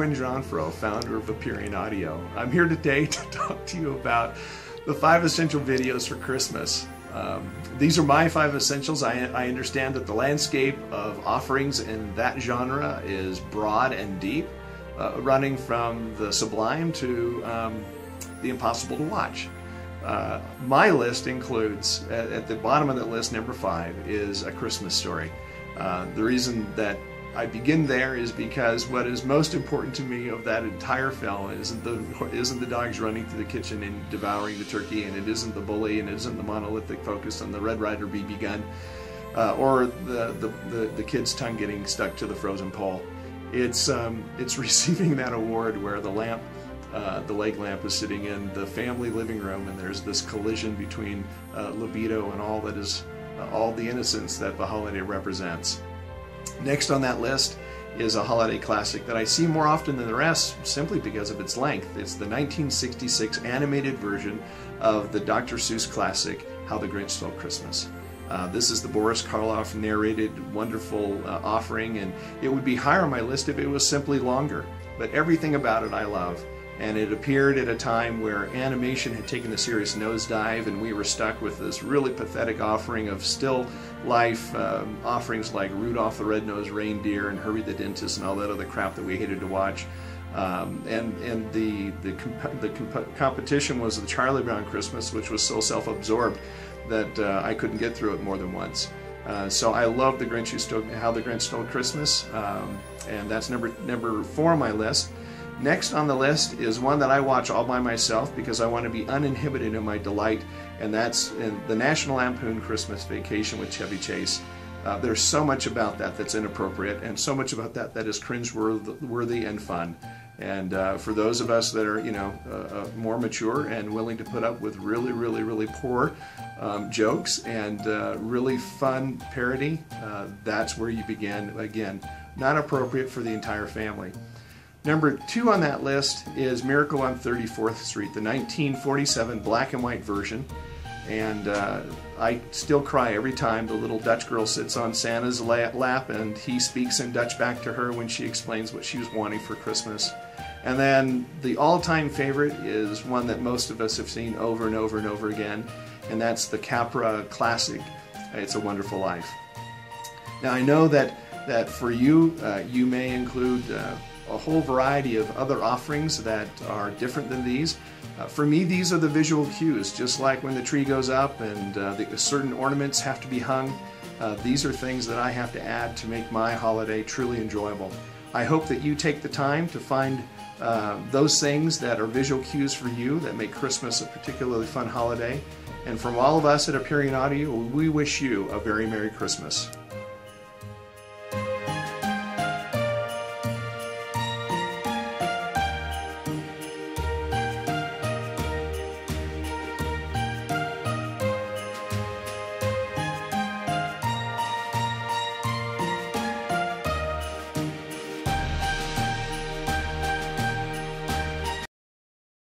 Quinn Jonfro, founder of Aperion Audio. I'm here today to talk to you about the 5 essential videos for Christmas. These are my 5 essentials. I understand that the landscape of offerings in that genre is broad and deep, running from the sublime to the impossible to watch. My list includes, at the bottom of that list, number 5, is A Christmas Story. The reason that I begin there is because what is most important to me of that entire film isn't the dogs running through the kitchen and devouring the turkey, and it isn't the bully, and it isn't the monolithic focus on the Red Ryder BB gun, or the kid's tongue getting stuck to the frozen pole. It's receiving that award where the leg lamp is sitting in the family living room, and there's this collision between libido and all that is all the innocence that the holiday represents. Next on that list is a holiday classic that I see more often than the rest simply because of its length. It's the 1966 animated version of the Dr. Seuss classic, How the Grinch Stole Christmas. This is the Boris Karloff narrated wonderful offering, and it would be higher on my list if it was simply longer. But everything about it I love. And it appeared at a time where animation had taken a serious nosedive, and we were stuck with this really pathetic offering of still life offerings like Rudolph the Red-Nosed Reindeer and Herbie the Dentist and all that other crap that we hated to watch. And the competition was the Charlie Brown Christmas, which was so self-absorbed that I couldn't get through it more than once. So I love the How the Grinch Stole Christmas, and that's number 4 on my list. Next on the list is one that I watch all by myself because I want to be uninhibited in my delight, and that's the National Lampoon Christmas Vacation with Chevy Chase. There's so much about that that's inappropriate, and so much about that that is cringe-worthy and fun. And for those of us that are, more mature and willing to put up with really poor jokes and really fun parody, that's where you begin. Again, not appropriate for the entire family. Number 2 on that list is Miracle on 34th Street, the 1947 black and white version. And I still cry every time the little Dutch girl sits on Santa's lap and he speaks in Dutch back to her when she explains what she was wanting for Christmas. And then the all-time favorite is one that most of us have seen over and over and over again, and that's the Capra classic, It's a Wonderful Life. Now I know that for you, you may include a whole variety of other offerings that are different than these. For me, these are the visual cues, just like when the tree goes up and certain ornaments have to be hung. These are things that I have to add to make my holiday truly enjoyable. I hope that you take the time to find those things that are visual cues for you that make Christmas a particularly fun holiday. And from all of us at Aperion Audio, we wish you a very Merry Christmas.